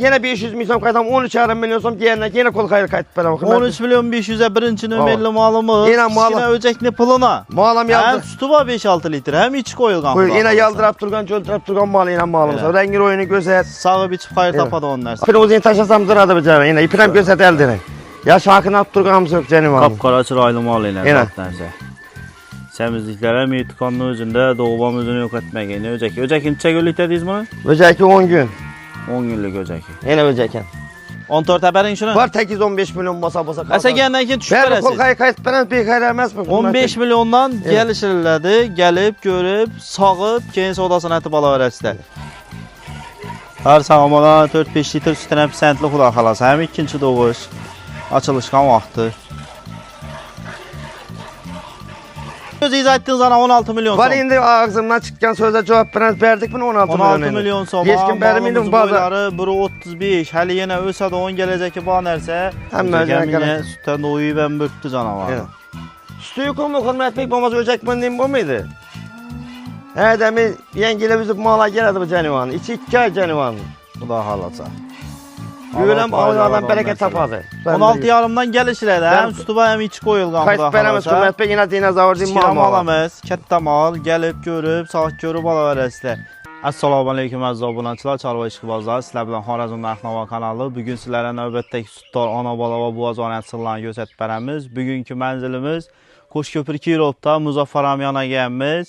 Yine 500 milyon kaytam 13,5 milyon so'm yine kol hayır kayıt beraber. 13 milyon 500'e birinci nömerli malımız. Yine mal. Yine öcekli puluna. Malam Hem yaldır. sütü var 5-6 litre hem iç koyulgan. Yine yaldırıp durgan, çöldürüp durgan mal yine malımız. Evet. Rengi oyunu gözet. Sağı biçip hayır tapadı onun dersi. İpini uzun taşısam zıradı bir canı. Yine ipinem gözet eldine. Ya şakını at durganımız yok canım malım. Kapkara çıraylı mal ile Yine. zatense. Semizliklere meytikanlı özünde doğubam özünü yok etmek yine öcek. Öcekin çek dediyiz bunu? Öceki 10 gün. 10 günlük öceki. Yine öceken. 14 haberin şunu. Var 8-15 milyon basa basa. Ese gelen ki düşük Ben kol veresiz. hayır kayıt beraber bir hayır emez mi? 15 milyondan gelişirlerdi. Gelip görüp sağıp kendisi odasına atıp alıverəsizlər. Her sağımada 4-5 litr sütünə pisentli xudaq xalası. Hem ikinci doğuş. Açılışkan vaxtı. Söz izah ettiğiniz ana 16 milyon Var son. indi ağzımdan çıkan söze cevap verdik mi 16 milyon. 16 milyon son. Geçkin beriminin bazı. Boyları biri 35. Həli yenə ölsə də 10 gələcək ki, bu nərsə. Gəminə sütən doyuyu ben böktü canavar. Sütüyü kumlu hürmet bey babamız öcek bendiyim bu muydu? He demin yengile bizim mala geldi bu canivanı. 2 ay canivanı. Bu da halasa. Güvelen ağlardan bereket tapadı. 16 yarımdan gəlişirlər. Hem sütü var hem iç koyulgan bu da halasa. Kaç veremez hürmet bey yine dinozavr değil mal mal. alamaz. Kətdə mal gəlib görüb, sağ görüb ala verəsizlər. Assalamu alaykum əziz abunəçilər, Çarva işqibazlar. Sizlər bilan Xorazm Narxnova kanalı. Bugün sizlərə növbətdəki sütdar ana bala və boğaz oynatçılarını göstərib bərəmiz. Bugünkü mənzilimiz Qoşköprü Kirovda Muzaffar Amyana gəlmiş.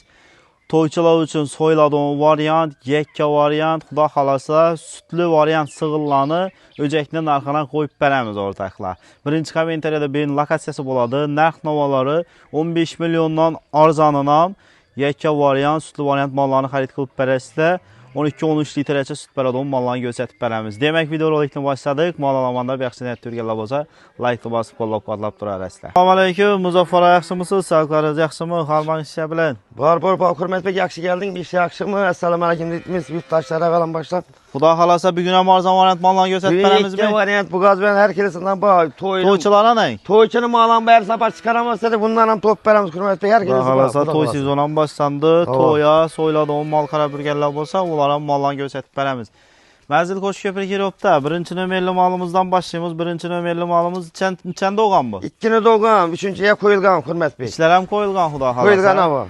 Toyçular üçün soyladığım variant, yekka variant, xuda xalasa, sütlü variant sığırlarını öcəkli narxına qoyub bərəmiz ortaqlar. Birinci kommentariyada beyin lokasiyası boladı. Narx novaları 15 milyondan arzanına yekka variant, sütlü variant mallarını xarid qılıb bərəsizlər. 12-13 litrəcə süt bəradon mallarını göstərib bərəmiz. Demək video rolikini başladıq. Mal alamanda bəxşinət Türkiyə boza like basıb qollab qadlab durarəslər. Assalamu alaykum, Muzaffar yaxşımısınız? Sağlıqlarınız yaxşımı? Xalman işə bilən. Var hürmet bey yaxşı geldin. Bir şey yaxşı mı? Assalamu alaykum dediniz. Yurttaşlara falan başlar. Xuda xalasa bugün hem arzan variant mallarını göstərib bərəmiz mi? Variant bu gaz ben herkesinden bak. Toyçulara nə? Toyçunun malan bayar sapar çıkaramazsa da bundan hem top veremiz hürmet bey herkesinden. Xuda xalasa toy sezonun başlandı. Toya, soyladığım mal qara bürgəllər bolsa, onlara mallarını göstərib bərəmiz. Mənzil Qoşköprü Kirovda birinci nömerli malımızdan başlayımız. Birinci nömerli malımız neçəndə oğan bu? İkkini doğan, üçüncüye koyulgan hürmet bey. İşlər hem koyulgan xuda xalasa. Koyulgan hava.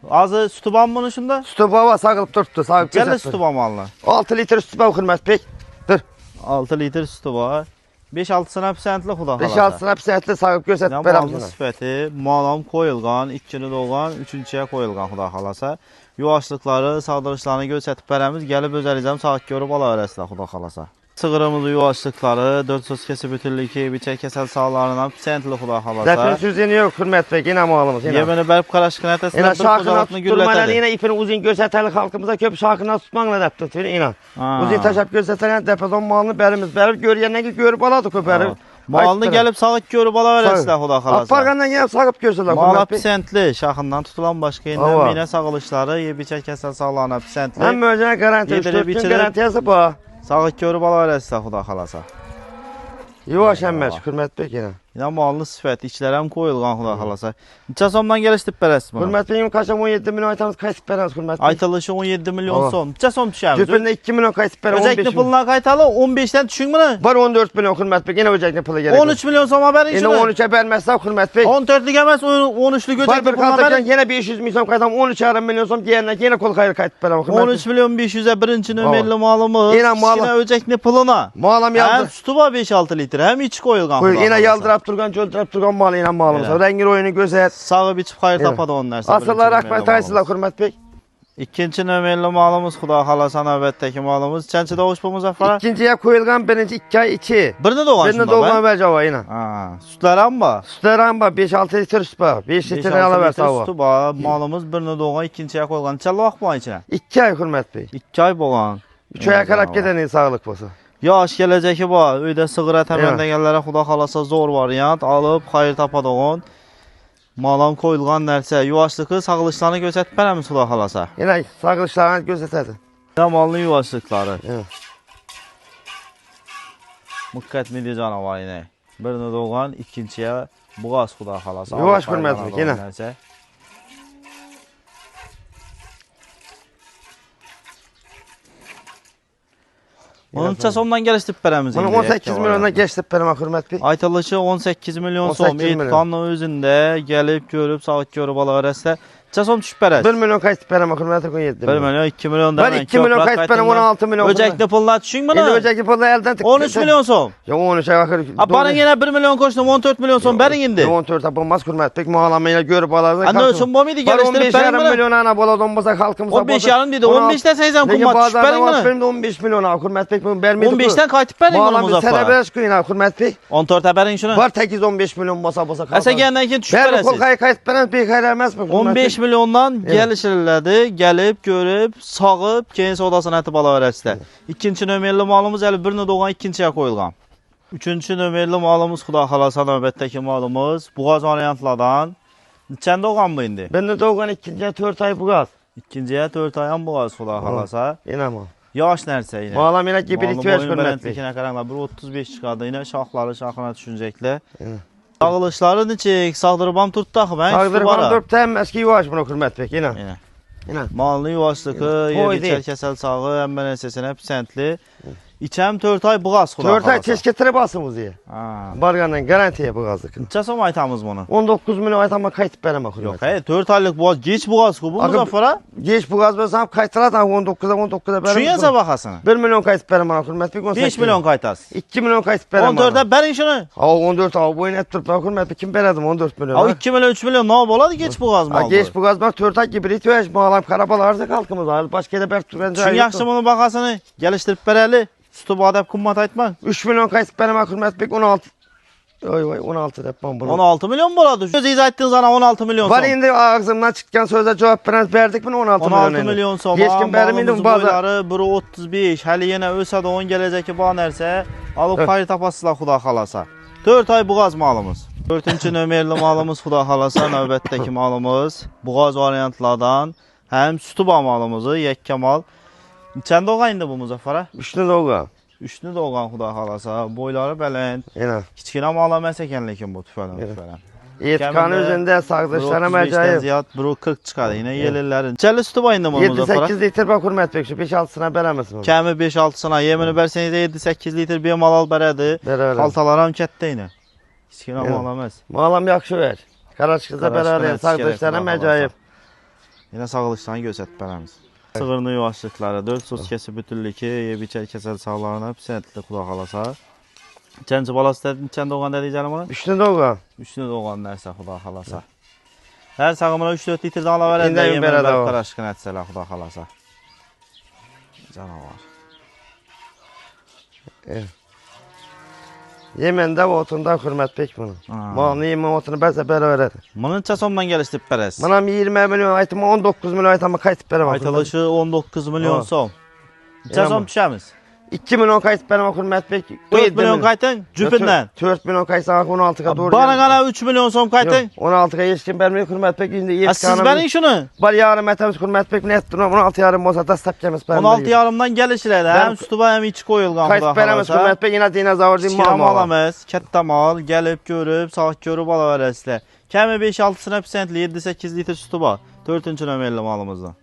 Azı sütü ban bunun şunda? Sütü baba sağılıp durdu, sağılıp Gələ sütü ban malına. 6 litre sütü baba hürmet bey. Dur. 6 litr sütü var. 5-6 sınə pisentli xuda xalasa. 5-6 sınıf pisentli sağılıp gözetip Malın veremizler. sifəti, malam koyulgan, ikkini doğan, üçüncüyə koyulgan xuda xalasa. Yuvaşlıqları, sağdırışlarını göstərib bərəmiz, gəlib öz ərizəm sağıq görüb ala verəsilər xuda xalasa. Sığırımızı yuvaşlıqları, 4 söz kesi bütünlüki, biçək kəsəl sağlarından pisentli xuda xalasa. Zəfin sözünü yok hürmet bey, yine malımız yine. Yemini bərib qaraşqın ətəsindən Yine bir şakına qocalığını tutturmayla güllətədir. yine ipini uzun gözeteli halkımıza köp şakına tutmanla da tutuyor inan. Uzun taşap gözetelen depozon malını berimiz berip görüyenler ki görüp aladı köperi. Malını gəlib sağıq görüb ala verəsilər xuda xalasa. Apargandan gelip sağıp görsünler Mala hürmet bey. pisentli, şaxından tutulan başqa yeniden minə sağılışları, biçək kəsəl sağlarına pisentli. Hem möcene garanti, Yedirip 3-4 gün içirip- garantiyası bu. Sağıq görüb ala verəsilər xuda xalasa. Yuvaş emmez hürmet bey yine. Yine malını sifət, içlər həm qoyulğan xuda xalasa. Neçə somdan gəlişdib bərəs bunu? Hürmet beyim kaçam 17 milyon aytamız kayıp veremez hürmet bey. Aytılışı 17 milyon son. Neçə som düşərmiz? Cüpünde 2 milyon kayıp veremez 15 Öcəkli milyon. puluna qaytalı 15'dən düşün bunu? Var 14 milyon hürmet bey yine öcekli pulu gerek. 13 milyon som haberin Yine şunu. 13'e vermezsem hürmet bey. 14'lük əməz 13'lük Var öcəkli bir puluna kaltacan haberin. yine 500 milyon kayıtam 13,5 milyon som yine kol hayır kayıp veremez hürmet bey. 13 milyon 500'e birinci nömerli malımız. Yine mal- Yine öcəkli puluna. Malam Hem yaldır. sütü var 5-6 litre hem iç koyulğan. Yine yaldırıp durgan çöldürüp durgan mal yine malımız. Evet. Rengi oyunu gözet. Sağı biçip hayır Evet. tapadı onun dərsə. Asıllar akbay taysızlar hürmet bey. İkinci nömerli malımız xuda xalasa növbətdəki malımız. Çənçi doğuş bu Muzaffara? İkinciye koyulgan birinci 2 ay 2. Birini doğan Birini doğan vereceğim yine. Ha, sütlərəm var. Sütlerim var 5-6 litre süt var. 5 litre alıver sağ Sütü var. Malımız birini doğan, ikinciyə qoyulğan. Neçə vaxt bu içinə? 2 ay hürmet bey. 2 ay boğan. 3 aya karab geden sağlık olsun. Yaş gələcəki var. Öydə sığıra təməndə gəllərə xuda xalasa zor variant. Alıb, xayır tapadığın. Malam koyulğan nərsə, yuvaşlıqı, sağılışlarını göstərib bərəmiz xuda xalasa. Yine sağlıklarına gözeterdi. Yamallı yuvaşlıqları. Evet. Müqqət milli canavar yine. Birini doğan, ikinciyə buğaz xuda xalasa. Yuvaş bilməzdik yine. Onunca somdan geliştirip beremiz. Bunu 18 milyondan geçtirip berem hürmet bey. Aytılışı 18 milyon som. 18 milyon. Etkanlı özünde gelip görüp saat görüp alıverəslə. Neçə som düşüp berəs? 1 milyon qayıtıb berem hürmet bey 17 1 milyon 2 milyon da. Ben 2 milyon qayıtıb berem 16 milyon. Öcəkli pullar düşün bunu. İndi öcəkli pullar elden tık. 13 milyon som. Ya 13 axır. Barın yine 1 milyon koştum 14 milyon som berin indi. 14 tapılmaz hürmet bey. Muhalamayla görüp alardı. Anne ölçün bu muydu geliştirip berin 15 bunu? milyon ana boladı olmasa halkımıza. 15 yarım dedi 15'ten 80 kumbat düşüp berin bunu. Benim de 15 milyon ana hürmet bey bunu vermedi. 15'ten qayıtıb berin bunu Muhalamı Muzaffer. sələbəş quyuna hürmet bey. 14'e berin şunu. Var 8-15 milyon basa kaldı. Əsə gəndən ki düşüp Ben bu berəsiz. qayıtıb berem bey xeyirləməz mi? 15 milyondan gəlişirlədi, gəlib, görüb, sağıb, keyin odasına ətib ala verəsizlər. İkinci nömrəli malımız əli birini doğan ikinciyə qoyulğan. Üçüncü nömrəli malımız Xuda xalasa növbətdəki malımız Buğaz variantlardan. Neçəndə doğan mı indi? Ben de doğan ikinciye 4 ay bu gaz. İkinciyə 4 ayan Buğaz Xuda xalasa. İnanma. Yaş nərsə yine. Muhalam yine gibi Malın ihtiyaç boyun hürmet bey. beləntikine qaranlar 1.35 çıxardı. Yine şaxları şaxına düşünəcəklər. Dağılışları neçik, sağdırıbam tutdaq mən. Sağdırıban 4 tane eski yuvaş bunu hürmet bey. İnan. Yine. İnan. Malını yuvaşlığı, yeri çerkesel sağı, əmbələn sesine pisentli. İçəm 4 ay buğaz Xuda 4 ay xalasa. teşketire basımız ya. Ha. Bargandan garantiye bu gazlık. Neçə som aytamız bunu? 19 milyon aytama kayıt berem hürmet. Yox, 4 aylıq buğaz, geç buğaz ku bu Akı- Muzaffara. Geç bu gaz bersem kayıtlara 19'a berem. Çünyəsə baxasını. 1 milyon kayıt berem bana hürmet bey. 5 milyon qaytas. 2 milyon kayıt berem. 14'e berin şunu. 14 av boyun et turup hürmet bey. Kim beradım 14 milyon. Av 2 milyon 3 milyon ne oladı geç buğaz maldı. Geç bu gaz bak 4 ay gibi ihtiyaç muhalam karabalarsa kalkımız var. Başka yere ber tutup Çün yaxşı bunu baxasını gəlişdirib berəli. Sütü badəb kummat aytma. 3 milyon kayıt berem hürmet bey 16. Oy 16 depam bunu. 16 milyon boladı. Söz izah etdin sana 16 milyon som. Var indi ağzımdan çıkan söze cevap veren verdik bunu 16 milyon. 16 milyon som. Geç kim Malımızın bermiydim bazı. boyları 1.35. Həli yenə ölsə də 10 gələcəki bağ nərsə alıb xayır tapasızlar Xuda xalasa. 4 ay buğaz malımız. 4-cü nömrəli malımız Xuda xalasa növbətdəki malımız. Buğaz variantlardan həm sütü bağ malımızı yekə mal. Neçəndə doğan indi bu Muzaffara? Üçlü doğu. Üçünü doğan Xuda xalasa. Boyları bələnd. İnan. Kiçkinə mala məsəkən lekin bu tüfələn tüfələn. Etkanı üzerinde sağdışlara məcayip. Ziyad 40 çıxar. Yine yelirlərin. Çəli sütü bağ indi bu Muzaffara. 7-8 litre bak hürmet bey şu 5-6'sına beremesin. Kəmi 5-6-sına yemini bərsəniz 7-8 litr bir mal al bərədir. Bərədir. Xaltalar kətdə yine. Kiçkinə mal aməz. Malam yaxşı ver. Karaçkızda beraber sağdışlara məcayip. Yine sağlışlarını göstərib bərəmiz. Sığırını yuvaşlıqları 4 sos kesi bütünlükü, yebiçər kəsəl sağlarına pisətli Xuda xalasa. Cənci balası dedin, neçəndə doğan dedik canım ona? Üçlü doğu. Üçünü doğan nərsə Xuda xalasa. Hər sağımına 3-4 litrdən ala verəndə İndə yemin bərədə bərk o. qaraşqın ətsələ Xuda xalasa. Canavar. Yemende otunda hürmet bek bunu. Malını yemen otunu berse beraber. Bunun neçə somdan gəlişdirib bərəs? Manam 20 milyon aytıma 19 milyon aytıma kayıt berem. Aytılışı 19 milyon Ha. som. Neçə som düşəmiz? 2 milyon kayıt berem hürmet bek. 4 milyon qaytın cübündən. 4 milyon kayıt sana 16'a doğru. Bana qana 3 milyon som qaytın. 16'a geçtim bermeyi hürmet bek. Şimdi Siz bərin şunu. Var yarım etemiz hürmet bek. Net durum 16 yarım olsa da stop kemiz bermeyi. 16 yarımdan gəlişirədi. Həm sütü var, həm içi qoyulğan Kayıt Xuda beremiz xalasa. hürmet bek. Yine dinozavr değil Kiçkinə mal mal. aməz, kətdə mal, gəlib görüb, sağ görüb ala verəsizlər. Kəmi 5-6 pisentli 7-8 litr sütü var. 4-cü nömrəli malımızdan.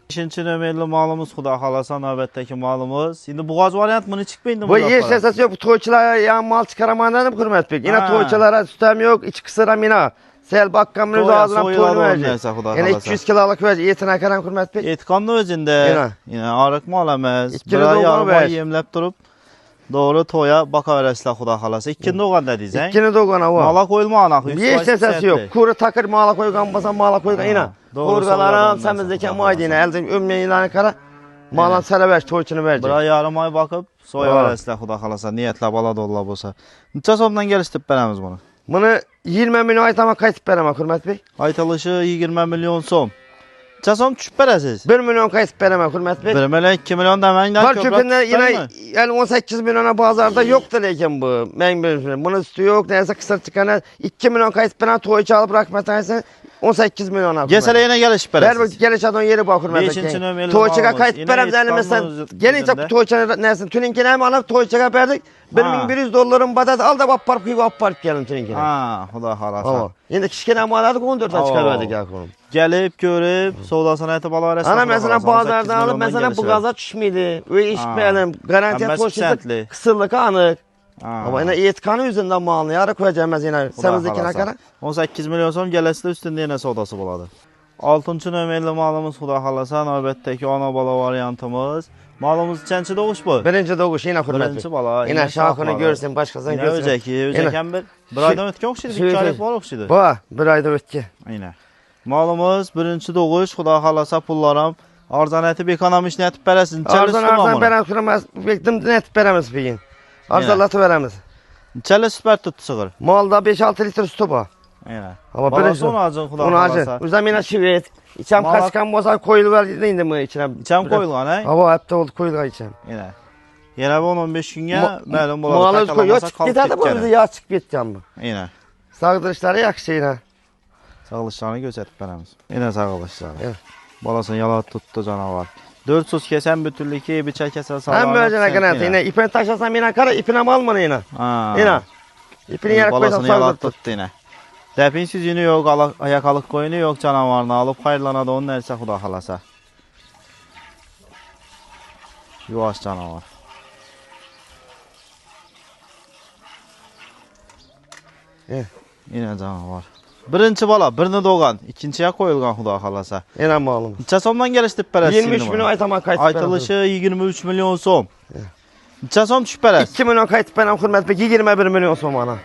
5-ci nömrəli malımız Xuda xalasa növbətdəki malımız. İndi buğaz variant bunu çıxmayın Bu hiç esası yok. Bu toyçulara yan mal çıkaramanlarım hürmet bek. Yine Ha. toyçulara sütem yok. İçi kısıram yine. Sel bakkamın özü ağzına toyunu verecek. Yani 200 kiloluk verecek. Etine karan hürmet bek. Etqanlı özündə yine arıq mal əməz. İtkili Bir ay doğma yarım ver. ay yemləb durub doğru toya baka verəsizlər Xuda xalasa. İkinci doğan dediysən. İkini doğana var. Mala qoyulma anaqı. Hiç esası yok. Kuru takır mala koygan basa mala koygan yine. doğru, Kurgaları sonradan semizdeki mesela. maydine elden ömmeyin ilanı kara. Malan sələbəş toyçunu Bir verecek. ay yarım ay baxıb soya Ha. verəsizlər Xuda xalasa. Niyyətlə bala dolla bolsa. Neçə somdan gəlişdirib bərəmiz bunu? Bunu 20 milyon aytama kayıt berem hürmet bey. Aytalışı 20 milyon som. Neçə som düşüb bərəsiz? 1 milyon kayıt berem hürmet bey. 1 milyon 2 milyon deməyindən Var köprək köpündə yine düşürmü? yani 18 milyona bazarda yoktur lekin bu. Ben bilmiyorum. Bunun üstü yok. Neyse kısır çıkana 2 milyon kayıt bana toyçu alıp bırakmadan 18 milyona. Gəsələ yenə gəlişib Ver bu bərəsiz. geliş adam yeri bakır ben. Beşinci nömrəli Toyçuğa malımız. kayıt Yine berem İstanbul denemezsen gelince üzerinde. toyçuğa nesin? Tüninkine hem alıp toyçuğa verdik. 1100 doların badat al da vapparıp kıyıp vapparıp gelin tüninkine. Ha, Xuda xalasa. Ama. Şimdi kişkine hem aladık 14'e Oo. çıkarverdik ya konum. Gelip görüp soğudasına eti bala verəsə. Ana mesela bazardan alıp mesela bu gaza düşmeydi. Öyle içmeyelim. Garantiye toşuydu. Kısırlık anık. Ama yine etkanı yüzünden malını yarı koyacağımız yine. Semizdekine kadar. 18 milyon son gelesi de üstünde yine sodası buladı. 6-cı nömrəli malımız xuda xalasa növbətdəki ana bala variantımız. Malımız çənçi doğuş bu. Birinci doğuş yine hürmetli. Birinci bala. Yine şahını görsün başkasını Yine görsün. Özəkən bir aydan ötki oxşidir. 2 aylık var oxşidir. Bu bir ayda ötki. Yine. Malımız birinci doğuş xuda xalasa pullarım. Arzan əti bir ekonomik nətib bərəsin. Arzan bərəm sürməz. Bekdim net verəmiz bir gün. Arzalatı verəmiz. Çələ süpər tuttu sığır. Malda 5-6 litre sütü var. Yine. Ama Balası onu acın xuda xalasa. Üzəminə şivet. İçəm kaçkan bolsa koyulur indi mi içinə? İçəm koyulğan, hə? Hava hepte oldu koyulğan içəm. Yine. Yine 10-15 günə məlum buladı. Malı koyuyor çık gider de bu bizi yağ çık biteceğim bu. Yine. Sağdırışları yaxşı yine. Sağlışlarını göstərib verəmiz. Yine sağlışları. Evet. Balasını yala tuttu canavar. 4 sus kesen bütünlükü bir çəkəsə sağlar. Hem böylece kanat yine ipini taşasam yine kara ipine mal mı yine? Yine. İpini yere koysam yala tuttu yine. Dəpinsiz yünü yok, ayakalıq koyunu yok canavarını alıp xayrlanadı onun nərsə xuda xalasa. Yuvaş canavar. Yine canavar. Birinci bala, birini doğan, ikinciye koyulgan xuda xalasa. Yine malım. Neçə somdan gəlişdi pərəs? 23 milyon aytama kayıt verəm. Aytılışı 23 milyon som. Neçə som düşüb pərəs? 2 milyon kayıt verəm xürmət bəki 21 milyon som ana.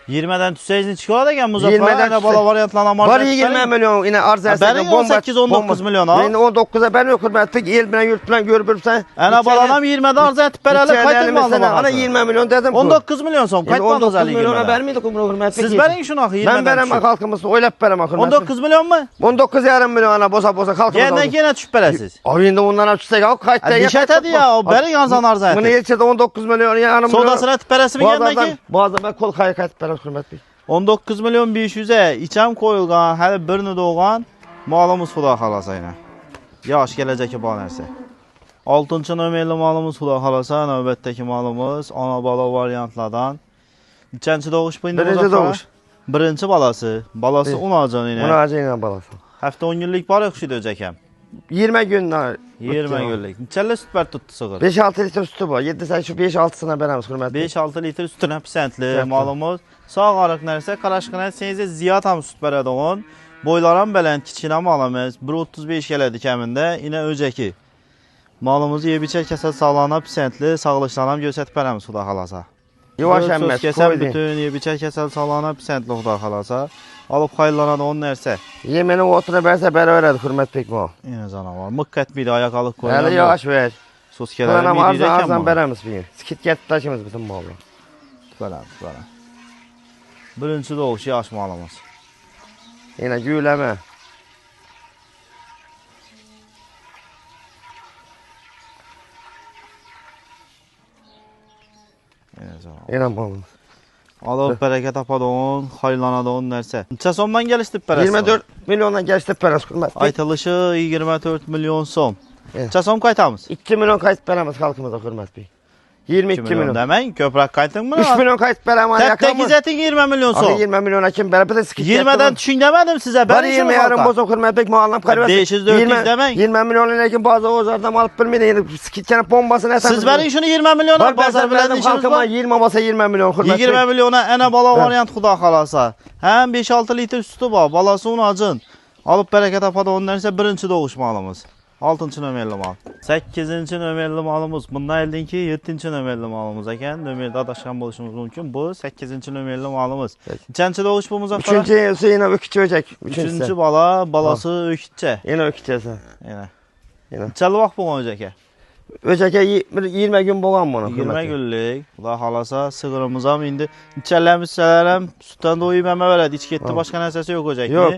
20'den tüseyizini çıkıyor da gel Muzaffar. 20'den yine bala variantlanan var 20 milyon yine arz etsek. Benim 18-19 milyon ha. Yine 19'a ben yok hürmetlik el bilen yurt bilen görüp Ana balanam 20'de arz etip bereli kayıtın mı aldı Ana 20 milyon dedim. 19 milyon son kayıtmadınız 19 milyona vermiydik hürmetlik. Siz verin şunu 20'den. Ben verem halkımız oylap verem hürmetlik. 19 milyon mu? 19 yarım milyon ana boza boza halkımız. Yine düşüp beresiz. Oyunda ondan açsak o kayıtta. Dişet hadi ya o berin yansan arz etip. Bunu ilçede 19 milyon yarım milyon. Sodasına etip beresi mi gelmeki? Bazen ben kol kayıt verem hürmetlik. 19 milyon 500'e içəm koyulğan, hələ birini doğan malımız xuda xalasa ilə. Yaş gələcək ki, bal nərsə. 6-cı nömrəli malımız xuda xalasa, növbətdəki malımız ana bala variantlardan. İkinci doğuş bu indi birinci doğuş. Birinci balası. Balası unacan ilə. Unacan ilə balası. Həftə 10 günlük var yoxşu döyəcəkəm. 20 günlər. 20 günlük. Neçələ süt bər tutdu sığır? 5-6 litre sütü var. 7-8 5-6'sına verəmiz hürmətli. 5-6 litre sütünə pisentli malımız. Sağ arıq nərsə, qaraşqına seyizə ziyad ham süt bərədə on. Boylaram bələnd kiçinə malımız. 1.35 gələdi kəmində. Yine öcəki. Malımızı yebiçək kəsə sağlana pisentli, sağlışlanam göstərib bərəmiz xuda xalasa. Yuvaş əmməz, kəsən bütün yebiçək kəsə sağlana pisentli xuda xalasa. Alıb xayrlana da onun nərsə. Yeməni otura bərsə bərə verədi hürmətlik mal. Yine canavar. Mıqqət bir ayak alıq koyulan. Hələ yavaş ver. Sos kələri bir deyək arzan bərəmiz bir gün. Skit gətib daşımız bütün malı. Bərəm. Birinci doğuş yaş malımız. Yine güləmə. Yine malımız. Alıb bərəkət apadon, xayrlanadon nərsə. Neçə somdan gəlişdi pərəs? 24 milyondan gəlişdi pərəs hürmətlik. Aytılışı 24 milyon som. Neçə som qaytamız? 2 milyon kayıt verəmiz halkımıza hürmətlik. 22 milyon. Demək, köprək qaytın mı? 3 milyon kayıt verəm ana yakamı. Təkizetin 20 milyon som. 20 milyona kim verə? Bir də skit. 20'den düşün demedim size. Var 20 yarım bozuk hürmətlik muallam karıvəsi. 500-400 demək. 20 milyon lekin bazı ozardan alıp bilməydi. Skitkəni bombasını əsas. Siz verin şunu 20 milyona bazar bilən işiniz halkıma var. 20 olsa 20 milyon hürmətlik. 20 milyona ənə bala variant xuda xalasa. Həm 5-6 litre sütü var. Balası unacın. Alıb bərəkət apada onun nərsə birinci doğuş malımız. 6-cı nömrəli mal. 8-ci nömrəli malımız. Bundan eldin ki 7-ci nömrəli malımız ekan. Nömrədə adaşqan boluşumuz mümkün. Bu 8-ci nömrəli malımız. Neçənci doğuş bu Muzaffar? 3-cü elsi yine ökücü öcək. 3-cü bala, balası ökücə. Yine ökücəsə. Yine. Yine. Neçəli vaxt bu öcəkə? Öcəkə 20 gün boğan bunu. 20 günlük. Xuda xalasa sığırımıza indi. Neçələrim hissələrim sütdən doyub əmə verədi. İç getdi başqa nəsəsi yox öcəkli. Yox.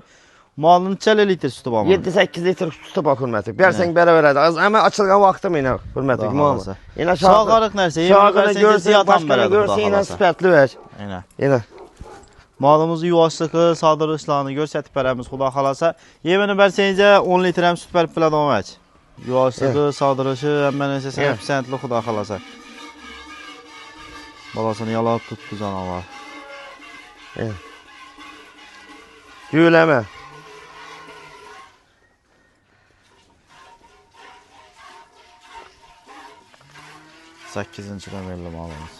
Malın neçəli litr sütü var mı? 7-8 litre sütü var hürmətlik. Bərsən bərə verədi. Az əmə açılğan vaxtım yine hürmətlik malım. Yine sağ qarıq nərsə, şağını görsün, başqanı görsün yine sipətli ver. Yine. Malımızı yuvaşlıqı, sağdırışlarını görsətib bərəmiz xuda xalasa. Yemini bərsəyincə 10 litrəm süt bərib bilə domək. Yuvaşlıqı, sağdırışı, əmmə nəsə sənə pisəntli xuda xalasa. Balasını yalab tutdu canavar. Güləmə. 8-ci nömerli malımız.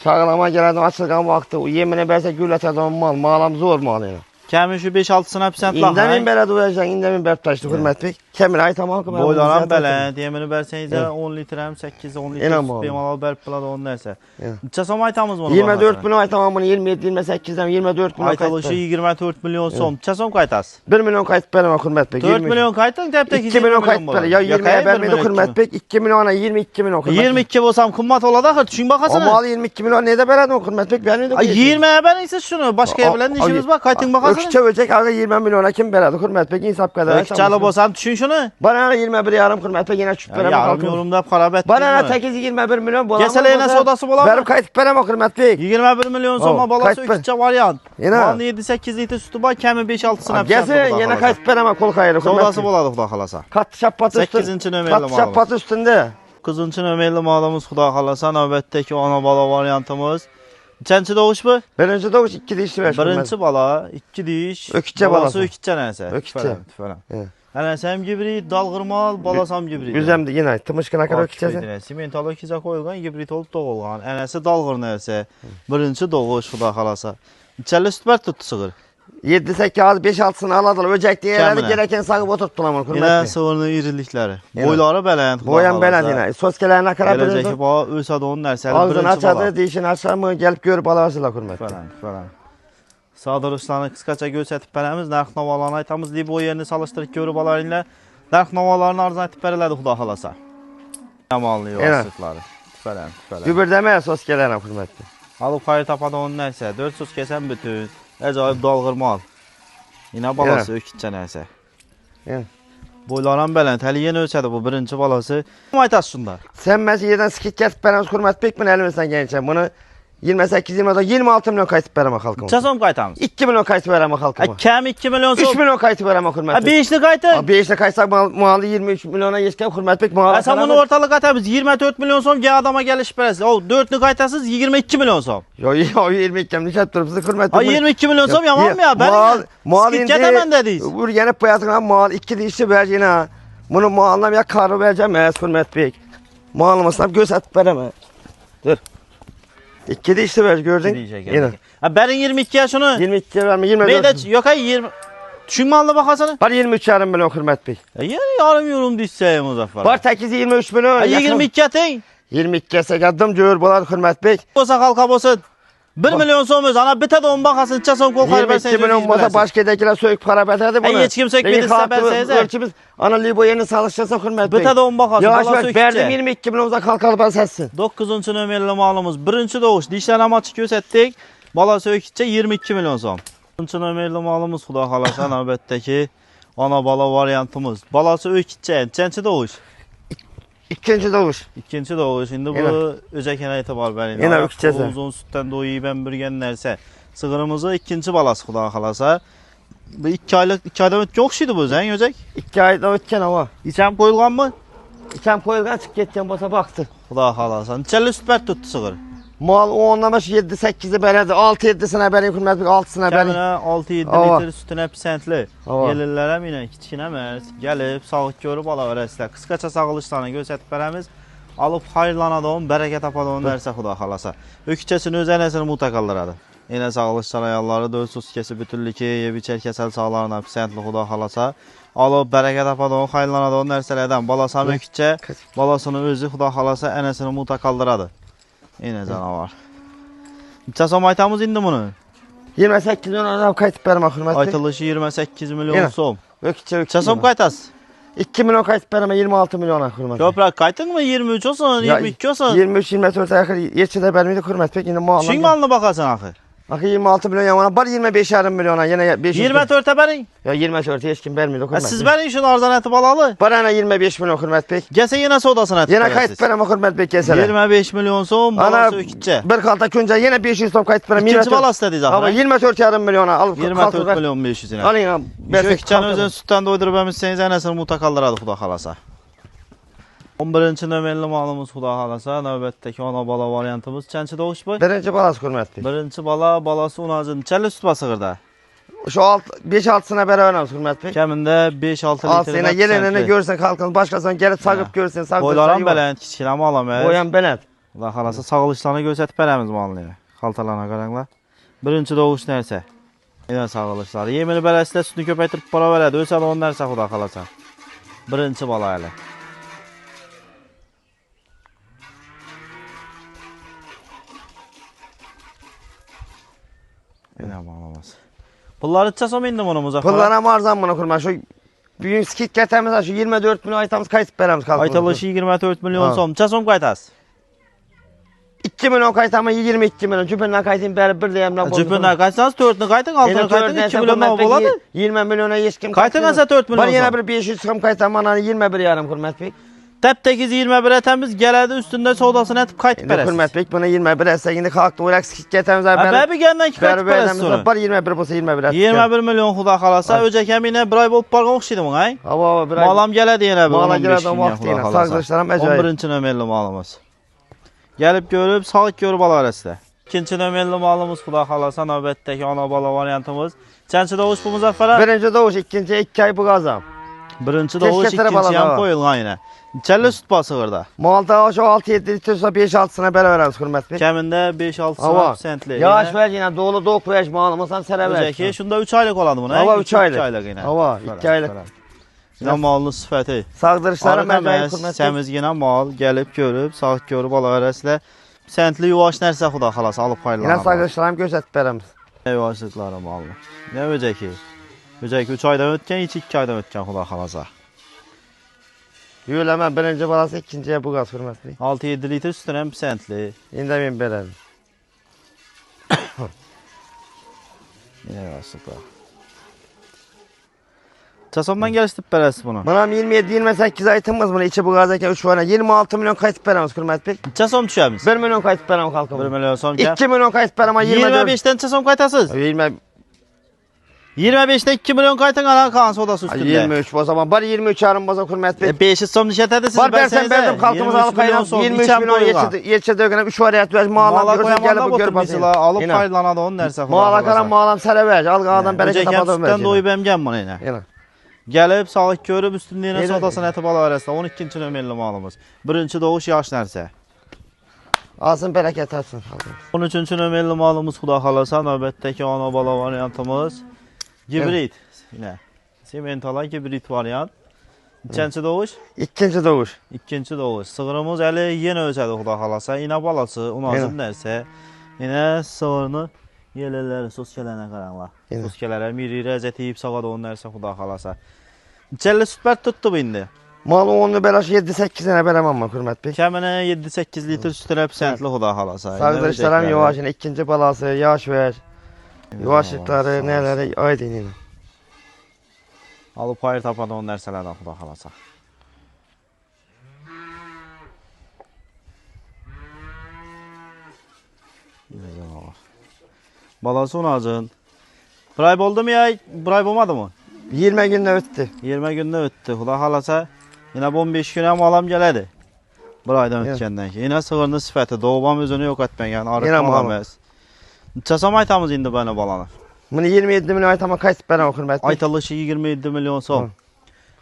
Sağlama gələdim, açılğan vaxtı, yeminə bərsə güllətədən malım zor mal yəni. Kəmi şu 5-6-sına pisent la. İndəmin belə duyacaq, İndəmin bərb taşdı, hürmət bəy. Kəmir ay tamam ki. Boylanan bələn, yemini bərsənizə 10 litrəm, 8-10 litr süt beymalı bərb pıladı onun nərsə. Neçə som aytamız bunu? 24 milyon ay tamamını, 27-28'den 24 milyon aytalışı 24 milyon som. Neçə som qaytas? 1 milyon kayıt benim hürmət bəy. 4 milyon kayıtın, təbtək 2 milyon kayıt benim. Ya 20'ye vermedi hürmət bəy, 2 milyona 22 milyon hürmət bəy. 22 bolsam qımmat oladı axır, düşün baxasını. O mal 22 milyon neydə belədim hürmət bəy, vermedi. 20'ye veriniz şunu, başqa evlərin işimiz var, kayıtın baxasını. Öküçə öcək, ağa 20 milyona kim verədi hürmət bəy, insaf qədər. Öküçəli bolsam düşün şunu. Bana 21 yarım hürmət bəy, yenə küçük verəm. Yarım yorumda xarabət. Bana 8-21 milyon bolam. Gəsələ yenə sodası bolam. Verib kayıt verəm hürmət bəy. 21 milyon soma balası öküçə variant. Yenə. Malın 7-8 litr sütü var, kəmi 5-6'sına pisent. Gəsə yenə kayıt verəm kol xayırı hürmət bəy. Sodası boladı xuda xalasa. Kat şapatı üstündə. 8-ci nömrəli malımız. Kat şapatı üstündə. 9-cu nömrəli malımız xuda xalasa, növbətdəki ana bala variantımız. Neçənci doğuş bu? Birinci doğuş 2 dişli ver. Birinci bala, 2 diş. Öküçə balası. Öküçə nəsə. Öküçə. Ənəsəm gibrit, dalğırmal, balasam gibrit. Üzəmdir yenə, tımışqına qədər öküçəsə. Simentalo ikizə qoyulğan, gibrit olub doğulğan. Ənəsi dalğır nəsə. Birinci doğuş xuda xalasa. İçəli süt bər tutdu sığır. 7-8 az 5-6'sını aladılar. Öcək deyirədi, gerəkən sağıb oturtdular bunu hürmətli. Yenə sığırının irilikləri. Boyları belənd. Boyan belənd yenə. Soskələrinə qara bilir. Gələcəki bağa ölsə də onun nərsəli ağzını açadı, dişini açar mı, gəlib görüb alasılar hürmətli. Fələn. Sadırışlarını qısqaça göstərib bələmiz, nərx navalarını aytamız deyib o yerini çalışdırıq görüb alarıyla. Nərx navalarını arzuna etib bərələdi xuda xalasa. Yamanlı yuvasıqları. Fələn. Gübürdəməyə soskələrinə hürmətli. Alıb xayır tapadı onun nərsə. 4 sos kəsən bütün. Əcayib dalğırmal. Yine balası öküçə nəsə. Boylanan belənd. Həli yeni ölçədi bu birinci balası. Maytas şunda. Sən məsi yerdən skit kəsib bərəmiz hürmət bəy, bunu əlimizdən gələcəm. Bunu 28-26 milyon kayıt verəmə xalqıma. Neçə som qaytamız? 2 milyon kayıt verəmə xalqıma. Kəm 2 milyon som. 3 milyon kayıt verəmə hürmət bəy. 5'li qaytın. 5'li kayıtsaq malı 23 milyona geçkən hürmət bəy malı. Sən bunu ortalıq qaytamız 24 milyon som gəl adama gəliş bərəsiz. O 4'lü qaytasız 22 milyon som. Yo 22 milyon durubsuz hürmət bəy. 22 milyon som yaman mı ya? Mal indi. Skit dediyiz. Bur yenə bayatına mal 2 dişli ver yenə. Bunu malına ya karı verəcəm hürmət bəy. Malımızla göstərib verəmə. Dur. 2 dişli ver gördün. Yenə. Bərin 22 yaşını. 22 vermə 24. Neydə yok ay 20. Düşün malına baxasana. Var 23 yarım milyon hürmət bəy. Yəni yarım yorum düşsəyə Muzaffar. Var 8-23 milyon. 22 atın. 22 kəsə gəldim gör bolar hürmət bəy. Olsa halka bolsun. 1 milyon som öz ana bitə də on baxasın, neçə som qol xərb etsən. 22 milyon bolsa başqa edəkilər söyüb para bətədi bunu. Heç kim sökmədirsə bəsəzə. Ölçümüz ana libo yerini salışırsa hürmət bəy. Bitə də on baxasın. Yavaş verdim 22 milyon uzaq halkalı bal səssin. 9-cu nömrəli malımız. Birinci doğuş. Dişlər amaçı göstərdik. Bala söykücə 22 milyon som. 9-cu nömrəli malımız xuda xalasa növbətdəki ana bala variantımız. Balası öykücə, neçənci doğuş? İkinci doğuş. İkinci doğuş. İndi bu özəkənə etibar bəli. Yenə öykücəsə. Uzun sütdən doyuyub ən bürgən nərsə. Sığırımızı ikinci balası xuda xalasa. Bu 2 aydan ötki oxşuydu bu özən özək. 2 ayda ötkən hava. İçəm qoyulğan mı? İçəm qoyulğan çıx getkən bolsa baxdı. Xuda xalasa. Neçəli süt bər tutdu sığır? Mal 10'dan 7-8'i belədir. 6-7'sine bəri hürmət bəy 6'sına bəri. Kəminə 6-7 litr sütünə pisentli. Gelirlərə minə kiçkinəməz. Gəlib sağıq görüb ala verəsilə. Qısqaça sağılışlarını göstərib bərəmiz. Alıb xayırlanadığım, bərəkət apadığım dərsə xuda xalasa. Öküçəsini öz ənəsini mutaqaldıradı. Yenə sağılışlar ayalları 4 sus kesi bütünlükü, yebi çərkəsəl sağlarına pisentli xuda xalasa. Alıb bərəkət apadığım, xayırlanadığım dərsələrdən balasam öküçə, balasını özü xuda xalasa ənəsini mutaqaldıradı. Yine canavar. Neçə som aytamız indi bunu? 28 milyon adam qayıtıb vermə hürmət bəy. Aytılışı 28 milyon som. Neçə som qaytas? 2 milyon qayıtıb vermə 26 milyona hürmət bəy. Köprək qayıtın mı? 23 olsun, 22 olsun? 23-24 axır yerçidə verməydi hürmət bəy. İndi malına. Çin malını baxasan axı. Axı 26 milyon yamana var 25 yarım milyona yenə 500. 24'e bərin. Ya 24 heç kim vermir hürmət. Siz bərin şunu arzan əti balalı. Var ana 25 milyon hürmət bəy. Gəsə yenə sodasını əti. Yenə qayıtıb vermə hürmət bəy kəsələ. 25 milyon som balası ökücə. Bir qalta küncə yenə 500 som qayıtıb vermə. İkinci balası dediyiz axı. Amma 24 yarım milyona alıb 24 milyon 500 yenə. Alın ökücəni özün sütdən doydurub əmizsəniz ənəsini mutaqaldıradı xuda xalasa. 11-ci nömrəli malımız xuda xalasa, növbətdəki ana bala variantımız. Çənçi doğuş bu? Birinci balası hürmət bəy. Birinci bala, balası unacın. Neçəli süt basığırda? Şu 5-6'sına beraber Hürmet Bey. Kəmində 5-6 Al sene litrdən gelenene görsen kalkın başkasına gelip sakıp görsen sakıp. Boylaram belənd, kiçiləmə alamaz. Boyan belənd. Allah xalasa sağılışlarını göstərib bərəmiz malını. Xaltalarına qaranglar. Birinci doğuş nərsə. Yenə sağılışları. Yemini bələsdə sütünü köpəytirib para verədi. Ölsə də onun nərsə xuda xalasa. Birinci bala hələ. Yenə bağlamaz. Pulları çəsəm indi bunu Muzaffar. Pullara marzan bunu kurma. Şu büyük skit getemiz şu 24 milyon aytamız kayıt veremiz kalkın. Aytalışı 24 milyon som. Çəsəm qaytas. 2 milyon kayıtamı 22 milyon. Cübündən kayıtayım beri bir deyemden bozulsun. Cübündən qaytsanız 4'ünü qaytın, 6'ını qaytın, 2 milyon ne oladı? 20 milyona yeşkim. Qaytın asa 4 milyon Bana yine som. bir 500 çıkım kayıtam bana 21 yarım Hürmet Bey. Təptəkiz 21'e təmiz gələdi üstündə sodasını etib qaytıb bərəsiz. Hürmet Bey buna 21 etse yine kalktı olarak skit getemiz. Bəbi gəndən ki qaytıb bərəsiz onu. Var 21 olsa 21 etse. 21 milyon xuda xalasa, öcək həminə bir ay olub barqa oxşaydı mı ay? Hava bir ay. Malam gələdi yenə bir 15 Mala milyon gələdi o vaxt yenə. Sağdırışlaram acayip. 11-ci nömerli malımız. Gəlib görüb, sağ görüb ala arasında. 2-ci nömerli malımız xuda xalasa, növbətdəki ana bala variantımız. Çənçi doğuş bu Muzaffara? Birinci doğuş, ikinci 2 ay bu qazam. Birinci doğuş, ikinci yan koyulğan yenə. Kəllə süt basığırda. Malda şu 6-7 litrsə 5-6'sına beraber Hürmet Bey. Kəmində 5-6 sentli. Yavaş ver yine dolu dok ver malımızdan sərə ver. Öcəki, şunda 3 aylıq olandı bunu. Hava 3 aylıq. 2 aylıq yenə. Hava 2 aylıq. Yenə malının sifəti. Sağdırışlarım acayip Hürmet Bey. Səmiz yenə mal gəlib görüb, sağ görüb ala arasında. Sentli yuvaş nərsə xuda xalası alıb paylanır. Yine sağdırışlarım göstərib verəmiz. Ne yuvaşlıqları malını. Ne öcəki? Öcəki 3 aydan ötkən, 2 aydan ötkən xuda xalasa. Yüləmən birinci balası ikinciye bu qaz Hürmet Bey. 6-7 litr sütünən sentli. İndi mən verəlim. Yenə yuvaşlıqları. Çasomdan gəlişdib bərəsi bunu. Mənam 27-28 aytımız bunu içi bu qazakən 3 var. 26 milyon kayıt verəmiz Hürmet Bey. Çasom düşəmiz. 1 milyon kayıt verəm 1 xalqım. milyon som kəm. 2 milyon kayıt verəm 24. 25'ten çasom qaytasız. 25'te 2 milyon qaytan ana kalan sodası üstündə. 23 o zaman. Bar 23 yarım boza Hürmet Bey. 500 som dişətədir siz Var versen verdim xalqımıza alıp qaydan 23 milyon yetçə dögənə 3 variant ver. Mağalan görsən gəlib bu gör basın. Alıp paylanada onun nərsə. Mağala qaran mağalam sərə ver. Al qanadan bərəkət tapadan ver. Sütdən doyub əmgən bunu yenə. Yenə. Gəlib sağlıq görüb üstündəyinə sodasını ətib ala arasında 12-ci nömerli malımız. Birinci doğuş yaş nərsə. Alsın bərəkət açsın. 13-cü nömerli malımız xuda xalasa növbətdəki ana bala variantımız. Gibrit. Yine. Simentala gibrit variant. İkinci doğuş. İkinci doğuş. İkinci doğuş. Sığırımız əli yenə özədi xuda xalasa. Yine balası, unazım nərsə. Yine sığırını yelələri, soskələrinə qaranlar. Soskələrə miri rəzət yiyib sağa da onun nərsə xuda xalasa. Çəlli sütbət tutdu bu indi. Malı 10'lu belaş 7-8 tane veremem mi Hürmet Bey? Kəminə 7-8 litr sütünə sentli xuda xalasa. Sağdırışlarım yavaş yine ikinci balası yaş ver. Yuvaşlıkları neleri aydın yine. Alıp hayır tapan onun nərsələrdən xuda xalasa. Balası unacın. Bir ay oldu mu ya? Bir ay olmadı mı? 20 günde öttü. 20 günde öttü. Xuda xalasa. Yine 15 günə malam gələdi. Bir aydan ötkəndən ki. Yine sığırının sifəti. Doğubam özünü yok etmən. Yəni arıqlaməməz. Çasam aytamız indi böyle balanır. Bunu 27 milyon aytama kayıt verəm Hürmet Bey. Aytalışı 27 milyon som.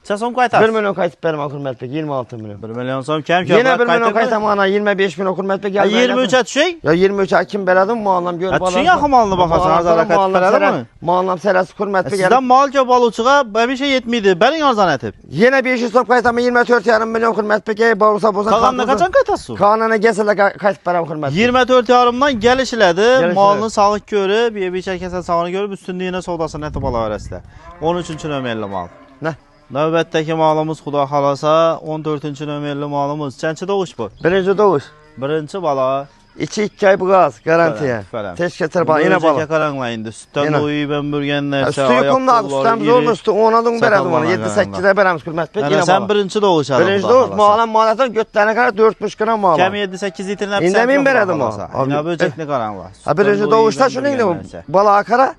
Çasam qaytar. 1 milyon kayıt verəm Hürmet Bey 26 milyon. 1 milyon som kəm Yine 1 milyon kayıt ama 25 milyon Hürmet Bey geldi. 23'e düşey? Ya 23'e kim beladım muallam gör balanır. Düşün yaxı malını baxasan azara kayıt verədir mi? Muallam serası Hürmet Bey geldi. Sizdən mal ki balıqçığa bir şey yetmiydi. Bərin arzan etib. Yine 500 top kayıt ama 24 yarım milyon Hürmet Bey gel bağırsa bozan. Kağanına kaçan kaytasın? Kağanına gelsələ kayıt verəm Hürmet Bey. 24 yarımdan gəliş elədi. Malını sağlıq görüb, bir çəkəsən sağını görüb üstünlüyünə sodasını etib ala arasında. 13-cü nömerli mal. Nə? Növbətdəki malımız xuda xalasa 14-cü nömerli malımız. Çənçi doğuş bu. Birinci doğuş. Birinci bala. 2 ay bu qaz garantiya. Teşkətir bala, yine bala. Qaranla indi. Sütdən doyub əmbürgənlərsə, üstü yuqumda, üstəmiz olmuş, üstü onadın verədim onu. 7-8-də verəmiz Hürmet Bey, yine bala. Sən birinci doğuş alın. Birinci doğuş, mağalan mağalatın götlərinə kadar 4,5 qına mağalan. Kəmi 7-8 litrlə İndə min verədim o. İndə böcəkli qaranla. Birinci doğuşda şunu indi bu bala akara.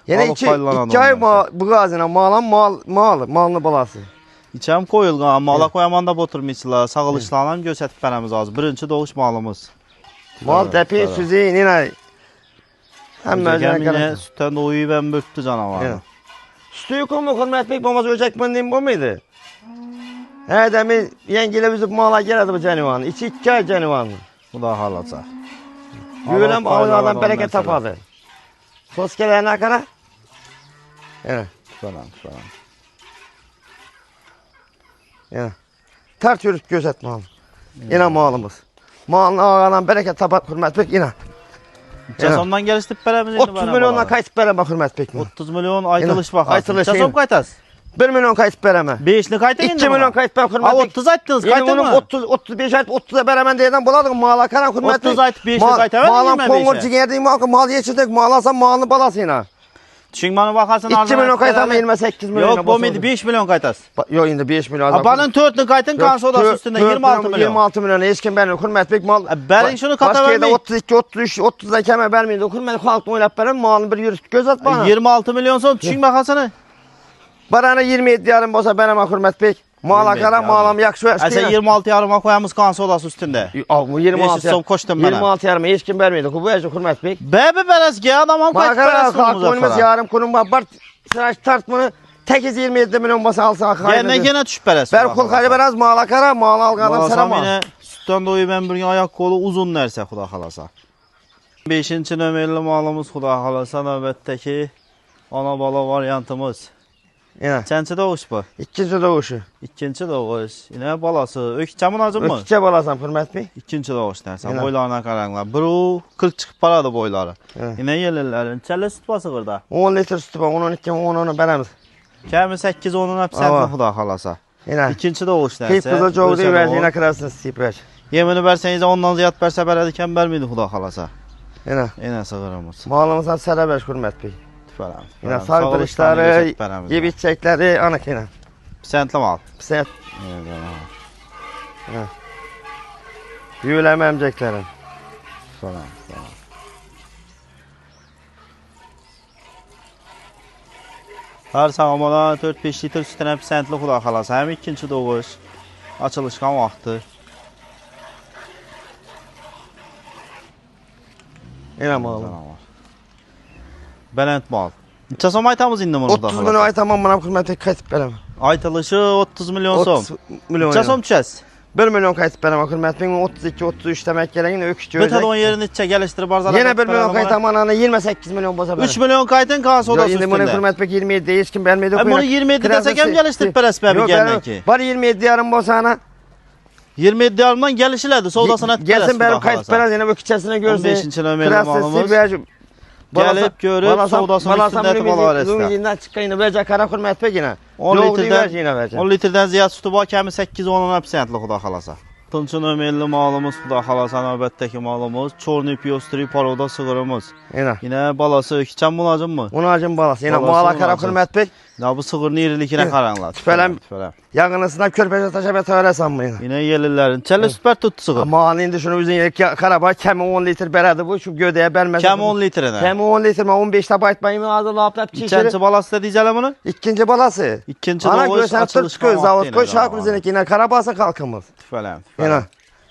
Yine 2 ay bu qazına mağalan malını balası. İçəm koyulğan, mala koyamanda boturmuşlar, sağılışlarla göstərib verəmiz az. Birinci doğuş malımız. Mal təpi süzü yine Hem Öcəkem məcəyə yine sütten doyuyu ben böktü canavarı. Evet. Sütü yok mu Hürmet Bey? Babamız ölecek mi diyeyim bu muydu? He demin yengiyle bizim mala geldi bu canivanı. İçi 2 ay canivanı. Bu da halacak. Güvenem Allah ağızlardan faydalardan bereket mesela. tapadı. Sos gelene kadar. Evet. Falan. Evet. Tart yürüt gözet malım. Yine malımız. Malın ağadan bereket tapat Hürmet Bey yine. Çasomdan geliştirip veremiz indi 30 milyonla kayıt vereme Hürmet Bey. 30 milyon aytılış bakarsın. Aytılış Çasom değil. kaytas. 1 milyon kayıt vereme. 5'ni kayta 2 milyon kayıt ver Hürmet Ha Bey. 30 ayttınız Yine kayta onun mı? 35 ayet 30'a beremen deyden buladık mala karan Hürmet Bey. 30 ayet 5'ni kayta ver Malam 25'e. kongurcu geldiğim mal yetiştirdik. Mal alsam malını balası yine. Çünkü bana bakarsın 2 milyon kayıt ama 28 milyon. Yok bu miydi 5 milyon kaytas. Yok indi 5 milyon. Abanın 4'ünü kaytın kansa odası üstünde 26 milyon. 26 milyon. Hiç kim vermiyor. Hürmet Bey mal. Berin şunu kata Başka yerde vermeyin. 32, 33, 30'dan kemer vermiyor. Hürmet halk oynap verin malını bir yürüt. Göz at bana. 26 milyon son çünkü bakarsana. Bana 27 yarım olsa benim Hürmet Bey. Mala 27 kara yarım. malam yakşı versin. Sen 26 yarıma koyamız kansa odası üstünde. Bu 26 500 son koştum bana. 26 yarım hiç kim vermiyordu. Bu verecek Hürmet Bey. Bebe beres ki adamım Mala kaç kara beres halk sunumuz oynamaz afara. yarım konum var. Sıraç tartmanı 8-27 milyon basa alsa Gene düş beres. Ver kol kayı biraz mala kara mala algadan Sarama. sarama. Yine sütten doyu ben bir ayak kolu uzun nerse Xuda xalasa. 5-ci nömerli malımız Xuda xalasa növbətdəki ana bala varyantımız. Yine. Çənçi doğuş bu. İkinci doğuşu. İkinci doğuş. Yine balası. Ökçəmin acı mı? Ökçe balasam Hürmet Bey. İkinci doğuş dersən. Yine. Boylarına qaranlar. Buru 40 çıxıb paradı boyları. Yine. Yine yerlərlərin. Çəllə süt basıqır da. 10 litre sütü var. 10-12, 10-10 veremiz. Kəmi 8-10'un hepsini Ava. Xuda xalasa. Yine. İkinci doğuş Kıyıp dersə. kızı çoğu değil ölsə ver. doğur. Yine kırasını isteyip ver. Yemini verseniz ondan ziyad versə bələdikən vermiydi Xuda xalasa. Yine. Yine sığırımız. Malımızdan sere ver Hürmet Bey. Tüfərəm. Yine sağ kırışları, yiyip içecekleri anak yine. Sentli mal. Set. Büyüleme emceklerin. Falan. Her sağlamada 4-5 litr sütün hep sentli Xuda xalasa. Hem ikinci doğuş. Açılışkan vaxtı. Yine malım. Belənd mal. Neçə som aytamız indi bunu Xuda 30 milyon xalasa? ay tamam bana Hürmet Bey kayıt vereme. Aytılışı 30 milyon som. 30 milyon. Neçə som düşəz? 1 milyon kayıt vereme Hürmet Bey. 32-33 demek gelen yine öküş Betad görecek. on yerini neçə gəlişdirib arzala. Yine 1 milyon kayıt amanana 28 milyon boza 3 milyon kayıtın kansa odası Şimdi bunu üstünde. Hürmet Bey 27 hiç kim vermedi. Hem bunu 27 desek hem geliştirip beres be bir gelmek ki. Var 27 yarım bozana. 27 yarımdan gelişilədi. Sodasına et beres Gelsin benim Xuda kayıt xalasa. verez yine bu küçesine görsün. 15-ci nömrəli malımız. Gəlib görüb sodasının üstündə etib ala verəsdə. Lumizindən çıxqa yine verecek kara Hürmet Bey yine. 10 Yoğurdu litrdən ver yine verecek. 10 litrdən ziyad sütü var, kəmi 8-10'un hepsiyentli Xuda xalasa. 6-cı nömrəli malımız Xuda xalasa növbətdəki malımız. Çorni Piostri paroda sığırımız. Yine. Yine balası ökçən bunacım mı? Onu acım balası. Yine Balası mala kara olacaq. Hürmet Bey. Ya bu sığırın irilikine qaranlar. Tüfələm. Tüfələm. Yağınısından körpeşe taşa betörəsən mı yine? Yine yerlilərin. Çələ süpər tutdu sığır. Ama indi şunu üzün karabağ kemi 10 litre berədi bu şu gödəyə bəlməsə. Kəmi 10 litrine. Kemi 10 litre mən 15 tab aytmayım hazırlayıb da İkinci pişirir. balası da diyeceğim bunu. İkinci balası. İkinci Ana doğuş gösən açılış tut göz zavod koy şak bizimki yine karabağsa kalkımız. Tüfələm. Yine.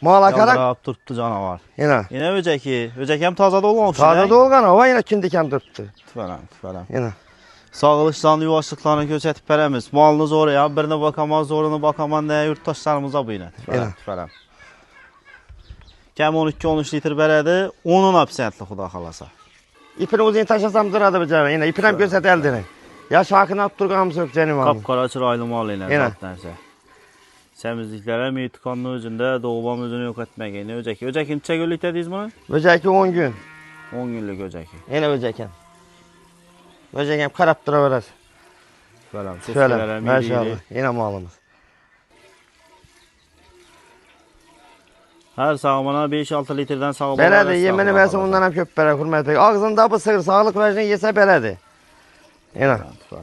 Mala karak Yandırab tutdu canavar. yine. Yine öcəki. Öcəkem tazada olmamış. Taze dolgan hava yine kindiken tuttu. Tüfələm. Yine. Sağlıq yuvaşlıqlarını göstərib verəmiz. Malınız oraya, birinə bakamaz, zorunu bakaman nəyə yurttaşlarımıza bu yine. Yine. Tüfələm. Kəm 12-13 litr bərədi. Onun absentli Xuda xalasa. İpini uzun taşısam duradı bir canım. Yine ipinem göster eldini. Ya şakını at durgan söp canım abi. Qapqara çıraylı mal ilə Yine. zatlarsa. Səmizliklərə, meytikanlı özündə, doğuban özünü yok etmək. Yine öcəki. Öcəkin neçə günlük dediyiz bunu? Böceki 10 gün. 10 günlük öcəki. Yine böcekem. Böcekem karap dura biraz. Tüfələm. Şöyle maşallah. Yine malımız. Hər sağmana 5-6 litrdən sağ Belədir, yemini versin ondan hem köp bere Hürmet Bey. Ağzında bu sığır sağlık versin yese belədir. Yine.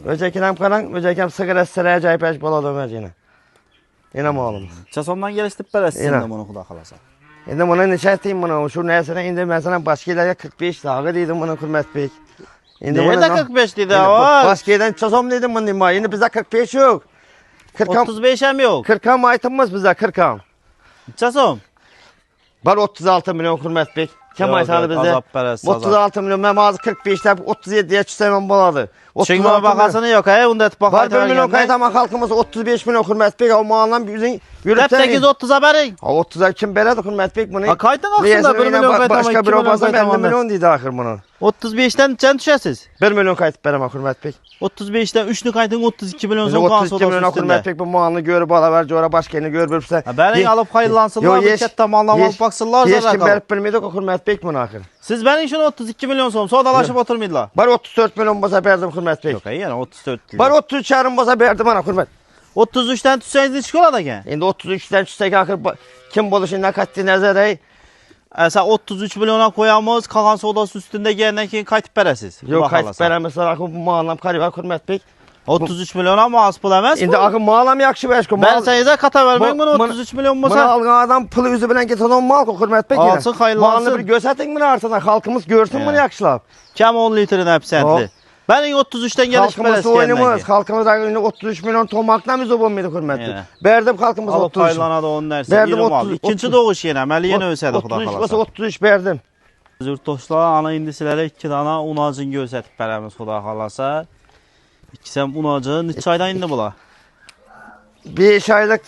Böcekin hem karan, böcekem sığır esireye cayip eş bola dömez yine. Yine malımız. Çasondan gəlişdirib bərəsin Yine. də bunu Xuda xalasa. Şimdi bunu neçə eteyim bunu? Şu nesine indi mesela başka ilere 45 sağı dedim bunu Hürmet Bey. Nerede 45 dedi var? Başka yerden çözüm dedim bunu diyeyim. Şimdi bize 45 yok. 35 hem yok. 40 aytımız bize 40. Çasom. Var 36 milyon Hürmet Bey. Kim aytadı bizə? Azab pərəst. 36 milyon, mən azı 45'də 37'ye düşsəm boladı. Çünki buna baxasını yok, bunda Var baxaydı. 1 milyon qaytama xalqımız 35 milyon Hürmet Bey, o mağalan yüzün Hep 830'a bərin. 30'a kim belədi Hürmet Bey bunu? Qaytın aslında 1 milyon qaytama, 2 Başka bir milyon olmasa 50 qaytama. milyon deydi axır bunu. 35'ten çən düşəsiz. 1 milyon qaytıb verəm Hürmet Bey. 35'ten 3'nü qaytın 32 milyon Bizim son qan 32 milyon sodası Hürmet üstündə. Bey bu mağalanı görüb alaver, sonra başqa yeni görüb bilsə. Bərin alıb xayırlansınlar, bir kətdə mallam alıb baxsınlar Heç kim zərrə verib bilməydi o Hürmet Bey bunu axır. Siz bərin üçün 32 milyon son sodalaşıb oturmaydılar. Var 34 milyon olsa verdim Hürmet Bey. Yok, yəni 34 Var milyon. 33 yarım olsa verdim ana Hürmet. 33'ten düşsəniz neçə olada gən? İndi 33'dən düşsək axır kim buluşun nə qatdi nəzərə? Sən 33 milyona koyamız, qalan sodası üstündə gələnə ki qaytıb verəsiz. Yox, qaytıb verəməsə axı bu mağalam qariba Hürmet Bey. 33 milyona mı az pul əməz İndi axı mağalam yaxşı bəş ki. Ben sənizə kata verməyim bunu 33 milyon Bunu olsa. alğan adam pulu üzü bilən getir onun mal Hürmet Bey. Alsın, xayırlansın. Mağalanı bir göstərin bunu artıdan xalqımız görsün bunu yaxşılab. Kəm 10 litrin əpsəntli. Bənin 33'ten gəliş Xalqımız oyunumuz, xalqımız ağırlığında 33 milyon tomaqdan biz olmaydı Hürmet Bey. Verdim xalqımız Alıp 33. paylanada onun nərsə. Verdim 20 al. 30. İkinci doğuş yenə, əməli yenə ölsədi xuda 33 olsa qalasa. 33 verdim. Zürtdoşlar, ana indisilərə 2 dana unacın göstərib bərəmiz xuda qalasa. İkisəm unacı, neçə aydan indi bula? 5 aylıq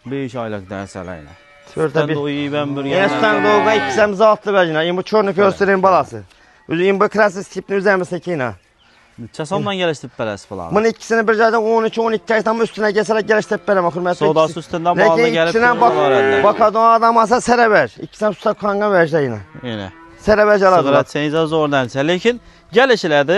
5 aylıq dərsələ ilə. Tördə Sən bir. də o iyi ben bir Estan doğuğa ikisəm zatlı bəcina. İmbu çornu göstərin balası. Üzü imbu krasis tipini üzəmizə kina. Neçə sondan gəlişdirib bərəs falan. Bunun ikisini bir yerden 13-12 aydan üstüne geçerek geliştirip verəm Hürmet Bey. Sodası üstündən malına gəlib. Bak adam adam asa sereber. İkisini tutak kanka verəcək yine. Yenə. Sereber Sığırat aladılar. sənizə zor dənsə. Lakin gəliş elədi.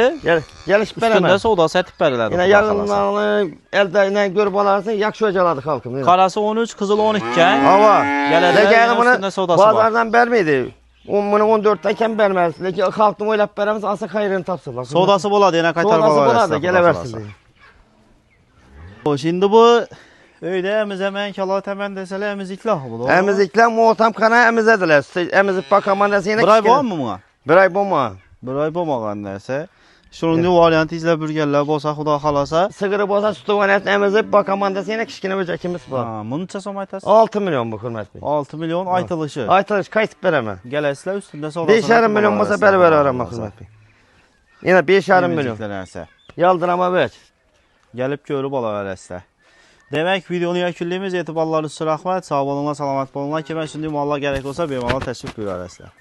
Gelişip Üstündə verəmə. sodası ətib bərilədi. Yine yağınlarını elde ile görüp alarsın yakşı öcaladı halkım. Qarası 13, qızılı 12 gən. Hava. Gələcək Lekin üstündə bunu sodası var. bazardan vermeydi. Bunu 14'ten kim vermez. Lekin halkım oylap veremez asa hayrını tapsınlar. Sodası boladı, yenə qaytarmalar. Sodası boladı, geleversin. Şimdi bu öydə əmizə mən kala təmən desələ əmiziklah bu. Emizikler muhtam kana emizediler. Emizip bakaman da yine. Bir ay var mı buna? Bir ay bu mu? Bir ay bolmağan nəsə. Şunun variantı izlə bir gəllər bolsa xuda xalasa. Sigırı boza sütüvanet emizip bakaman da yine kişkine böcekimiz var. Ha, bunu neçə som aytas? 6 milyon bu Hürmet Bey. 6 milyon aytılışı. Aytılış kayıt veremem. Gələsilə üstündə sodası. 5,5 milyon olsa beraber arama Hürmet Bey. Yine 5,5 milyon. Nəsə. Yaldırama ver. Gəlib görüb ala verəslə. Demək videonu yekünlüyümüz etibarlarınız üçün rəhmət. Sağ olunlar, salamat olunlar. Kimə şimdi mallar gərək olsa bemallar təşrif buyurarəslə.